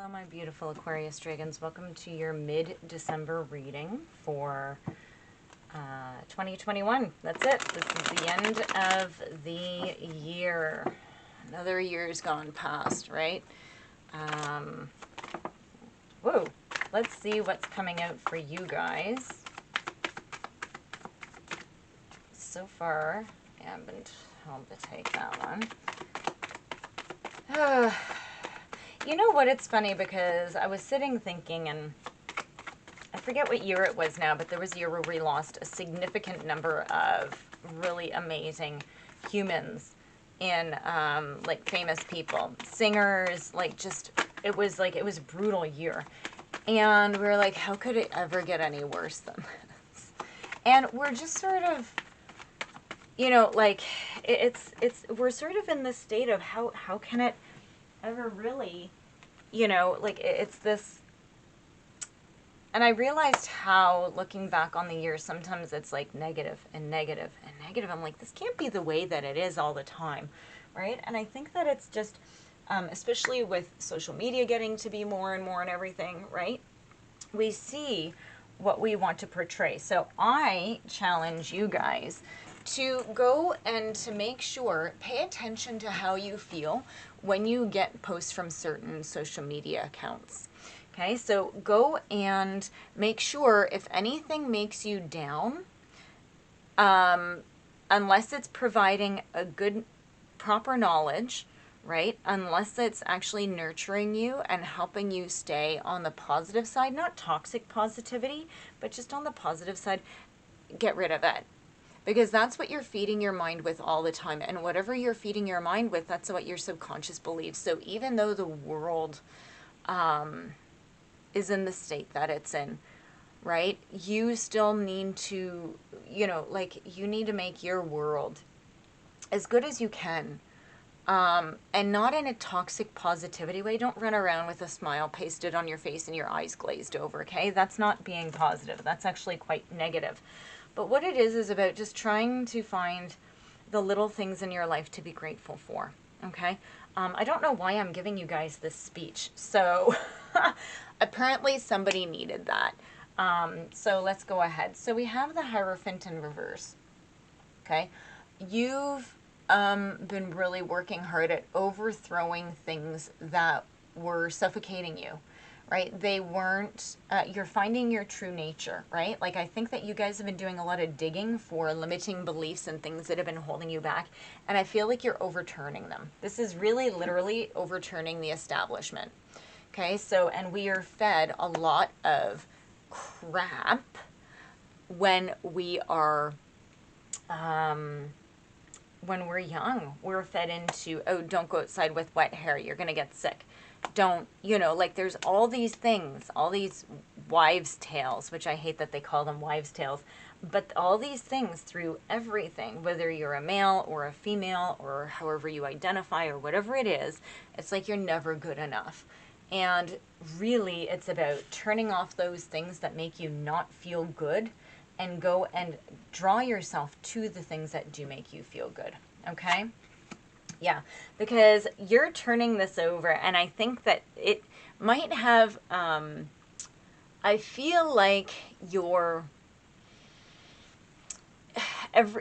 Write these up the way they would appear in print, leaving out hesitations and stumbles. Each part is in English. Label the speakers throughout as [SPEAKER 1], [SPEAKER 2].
[SPEAKER 1] Hello, my beautiful Aquarius dragons. Welcome to your mid-December reading for 2021. That's it. This is the end of the year. Another year's gone past, right? Whoa. Let's see what's coming out for you guys. So far, I haven't been told to take that one. You know what, it's funny because I was sitting thinking, and I forget what year it was now, but there was a year where we lost a significant number of really amazing humans in, like, famous people, singers, like, just, it was a brutal year. And we were like, how could it ever get any worse than this? And we're just sort of, you know, like, we're sort of in this state of how can it ever really, you know, like, it's this. And I realized how, looking back on the year, sometimes it's like negative and negative and negative. I'm like, this can't be the way that it is all the time, right? And I think that it's just, especially with social media getting to be more and more and everything, right? We see what we want to portray. So I challenge you guys to go and to make sure, pay attention to how you feel when you get posts from certain social media accounts. Okay, so go and make sure if anything makes you down, unless it's providing a good, proper knowledge, right? Unless it's actually nurturing you and helping you stay on the positive side, not toxic positivity, but just on the positive side, get rid of it. Because that's what you're feeding your mind with all the time. And whatever you're feeding your mind with, that's what your subconscious believes. So even though the world is in the state that it's in, right? You still need to, you know, like, you need to make your world as good as you can. And not in a toxic positivity way. Don't run around with a smile pasted on your face and your eyes glazed over, okay? That's not being positive. That's actually quite negative. But what it is about just trying to find the little things in your life to be grateful for, okay? I don't know why I'm giving you guys this speech. So apparently somebody needed that. So let's go ahead. So we have the Hierophant in reverse, okay? You've been really working hard at overthrowing things that were suffocating you, right? They weren't, you're finding your true nature, right? Like, I think that you guys have been doing a lot of digging for limiting beliefs and things that have been holding you back. And I feel like you're overturning them. This is really literally overturning the establishment. Okay, so, and we are fed a lot of crap when we are, when we're young. We're fed into, oh, don't go outside with wet hair, you're going to get sick. Don't, you know, like, there's all these things, all these wives' tales, which I hate that they call them wives' tales, but all these things through everything, whether you're a male or a female or however you identify or whatever it is, it's like you're never good enough. And really, it's about turning off those things that make you not feel good and go and draw yourself to the things that do make you feel good, okay? Yeah, because you're turning this over, and I think that it might have, I feel like you're,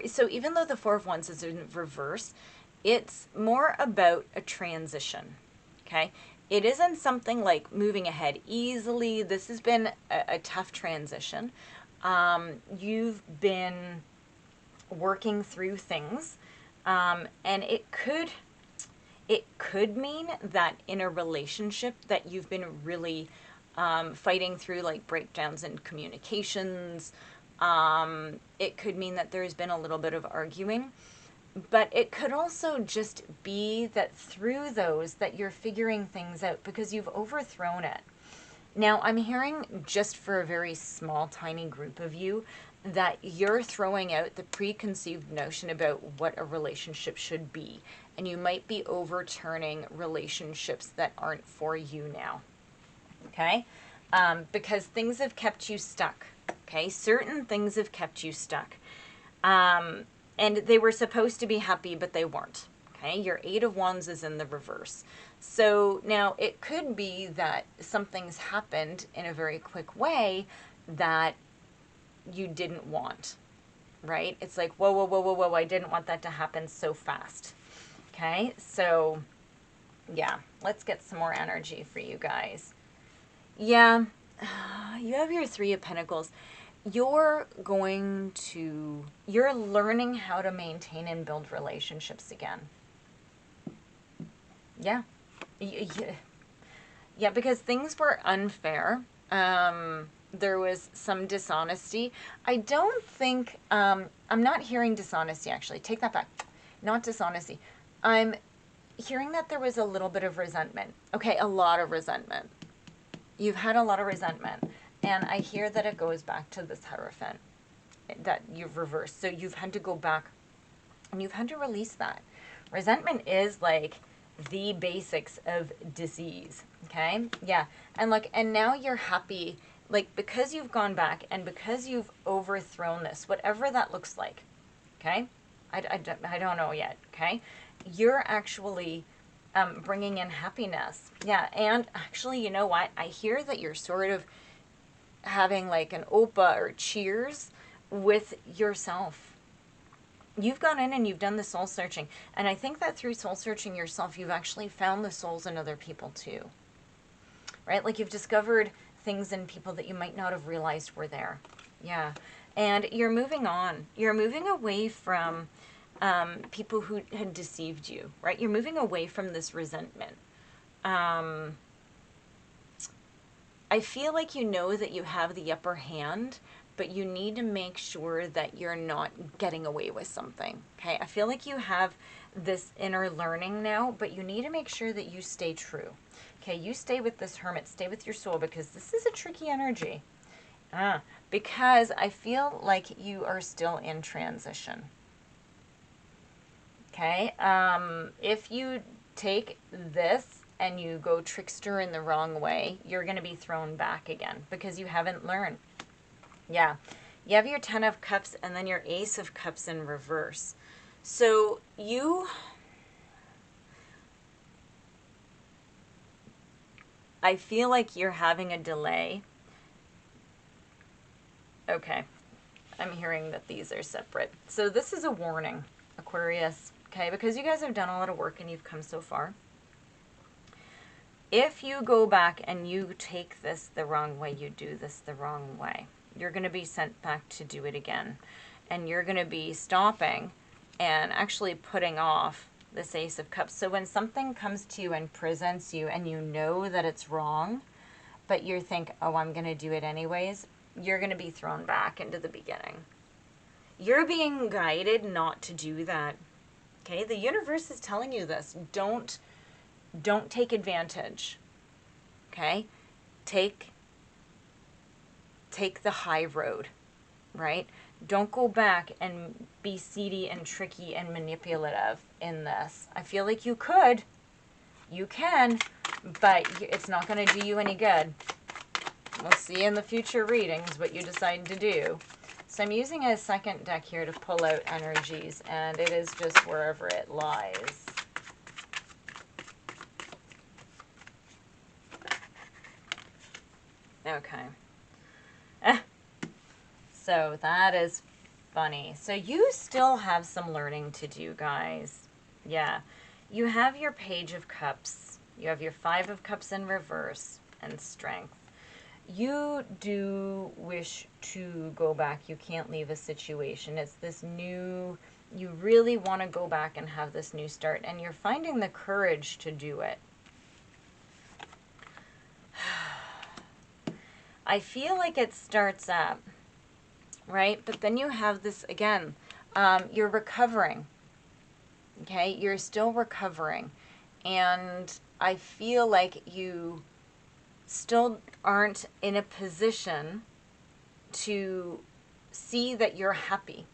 [SPEAKER 1] so even though the Four of Wands is in reverse, it's more about a transition, okay? It isn't something like moving ahead easily. This has been a tough transition. You've been working through things. And it could mean that in a relationship that you've been really fighting through, like, breakdowns in communications. It could mean that there's been a little bit of arguing. But it could also just be that through those that you're figuring things out because you've overthrown it. Now, I'm hearing, just for a very small, tiny group of you, that you're throwing out the preconceived notion about what a relationship should be. And you might be overturning relationships that aren't for you now. Okay? Because things have kept you stuck. Okay? Certain things have kept you stuck. And they were supposed to be happy, but they weren't. Okay? Your Eight of Wands is in the reverse. So now it could be that something's happened in a very quick way that you didn't want, right? It's like, whoa, whoa, whoa, whoa, whoa, I didn't want that to happen so fast. Okay, so yeah, let's get some more energy for you guys. Yeah, you have your Three of Pentacles. You're learning how to maintain and build relationships again. Yeah. Yeah, because things were unfair. There was some dishonesty. I don't think, I'm not hearing dishonesty actually. Take that back. Not dishonesty. I'm hearing that there was a little bit of resentment. Okay, a lot of resentment. You've had a lot of resentment. And I hear that it goes back to this Hierophant that you've reversed. So you've had to go back and you've had to release that. Resentment is like the basics of disease. Okay? Yeah. And look, and now you're happy, like, because you've gone back and because you've overthrown this, whatever that looks like. Okay? I don't know yet. Okay? You're actually bringing in happiness. Yeah. And actually, you know what? I hear that you're sort of having like an Opa or cheers with yourself. You've gone in and you've done the soul searching. And I think that through soul searching yourself, you've actually found the souls in other people too. Right? Like you've discovered things in people that you might not have realized were there. Yeah. And you're moving on. You're moving away from people who had deceived you, right? You're moving away from this resentment. I feel like you know that you have the upper hand, but you need to make sure that you're not getting away with something, okay? I feel like you have this inner learning now, but you need to make sure that you stay true. Okay, you stay with this Hermit, stay with your soul, because this is a tricky energy. Because I feel like you are still in transition. Okay, if you take this and you go trickster in the wrong way, you're going to be thrown back again because you haven't learned. Yeah, you have your 10 of Cups and then your Ace of Cups in reverse. So I feel like you're having a delay. Okay, I'm hearing that these are separate. So this is a warning, Aquarius, okay, because you guys have done a lot of work and you've come so far. If you go back and you take this the wrong way, you do this the wrong way, you're going to be sent back to do it again. And you're going to be stopping and actually putting off this Ace of Cups. So when something comes to you and presents you and you know that it's wrong, but you think, oh, I'm going to do it anyways, you're going to be thrown back into the beginning. You're being guided not to do that. Okay? The universe is telling you this. Don't take advantage. Okay? Take the high road, right? Don't go back and be seedy and tricky and manipulative in this. I feel like you could. You can, but it's not going to do you any good. We'll see in the future readings what you decide to do. So I'm using a second deck here to pull out energies, and it is just wherever it lies. Okay. So that is funny. So you still have some learning to do, guys. Yeah. You have your Page of Cups. You have your 5 of Cups in reverse and Strength. You do wish to go back. You can't leave a situation. It's this new, you really want to go back and have this new start, and you're finding the courage to do it. I feel like it starts up, right? But then you have this again. You're recovering. Okay? You're still recovering. And I feel like you still aren't in a position to see that you're happy,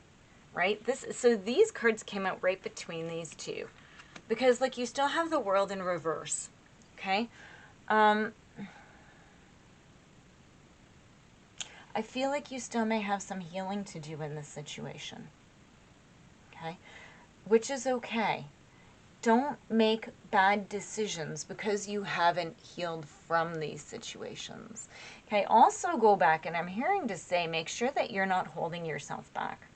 [SPEAKER 1] right? So these cards came out right between these two. Because, like, you still have the World in reverse. Okay? I feel like you still may have some healing to do in this situation. Okay? Which is okay. don't make bad decisions because you haven't healed from these situations. Okay, also go back, and I'm hearing to say, make sure that you're not holding yourself back.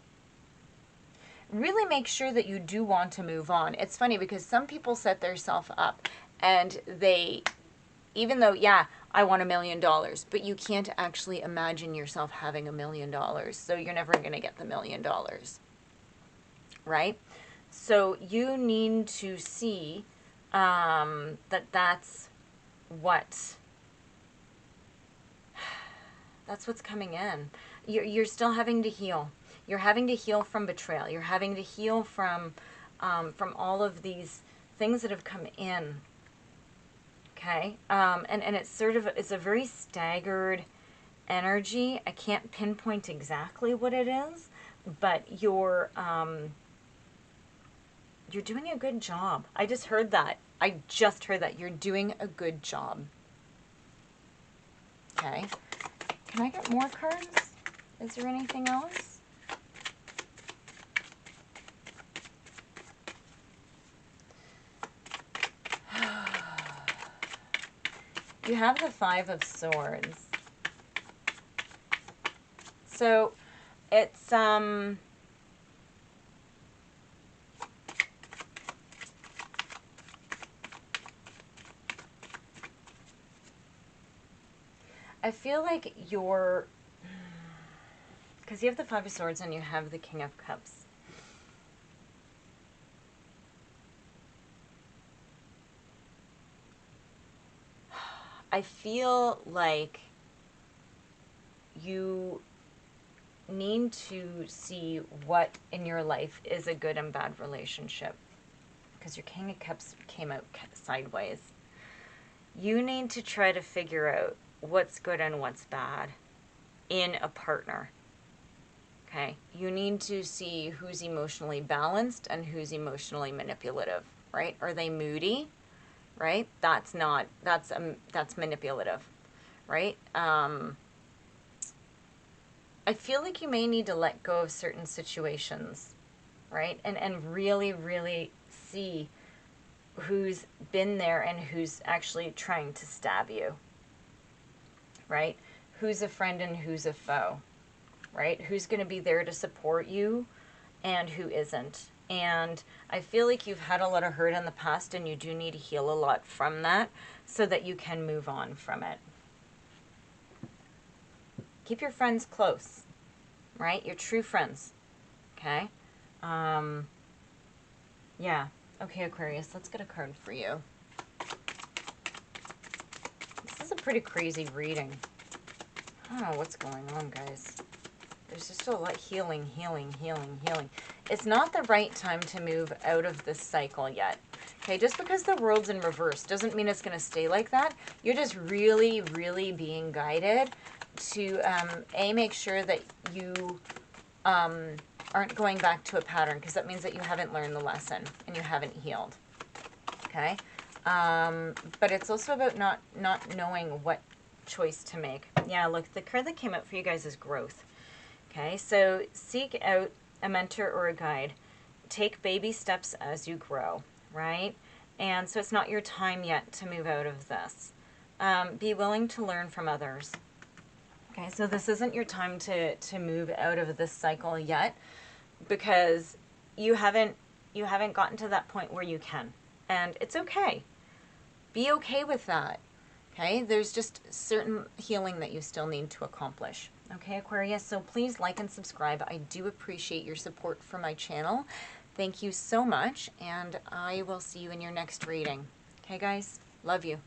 [SPEAKER 1] Really make sure that you do want to move on. It's funny because some people set themselves up and they, even though, yeah, I want $1 million, but you can't actually imagine yourself having $1 million. So you're never going to get the $1 million, right? So you need to see that that's what's coming in. You're still having to heal. You're having to heal from betrayal. You're having to heal from all of these things that have come in. Okay, and it's sort of, it's a very staggered energy. I can't pinpoint exactly what it is, but you're doing a good job. I just heard that. You're doing a good job. Okay. Can I get more cards? Is there anything else? You have the Five of Swords. So it's I feel like you're, because you have the Five of Swords and you have the King of Cups. I feel like you need to see what in your life is a good and bad relationship, because your King of Cups came out sideways. You need to try to figure out what's good and what's bad in a partner. Okay, you need to see who's emotionally balanced and who's emotionally manipulative, right? Are they moody? Right? That's manipulative, right? I feel like you may need to let go of certain situations, right? And really, really see who's been there and who's actually trying to stab you, right? Who's a friend and who's a foe, right? Who's going to be there to support you and who isn't. And I feel like you've had a lot of hurt in the past and you do need to heal a lot from that so that you can move on from it. Keep your friends close, right? Your true friends, okay? Yeah. Okay, Aquarius, let's get a card for you. This is a pretty crazy reading. I don't know what's going on, guys. There's just a lot healing. It's not the right time to move out of this cycle yet. Okay, just because the world's in reverse doesn't mean it's going to stay like that. You're just really, really being guided to, make sure that you aren't going back to a pattern, because that means that you haven't learned the lesson and you haven't healed. Okay? But it's also about not knowing what choice to make. Yeah, look, the card that came out for you guys is growth. Okay, so seek out a mentor or a guide. Take baby steps as you grow, right? And so it's not your time yet to move out of this. Be willing to learn from others. Okay, so this isn't your time to move out of this cycle yet, because you haven't gotten to that point where you can. And it's okay. Be okay with that. Okay, there's just certain healing that you still need to accomplish. Okay, Aquarius, so please like and subscribe. I do appreciate your support for my channel. Thank you so much, and I will see you in your next reading. Okay, guys? Love you.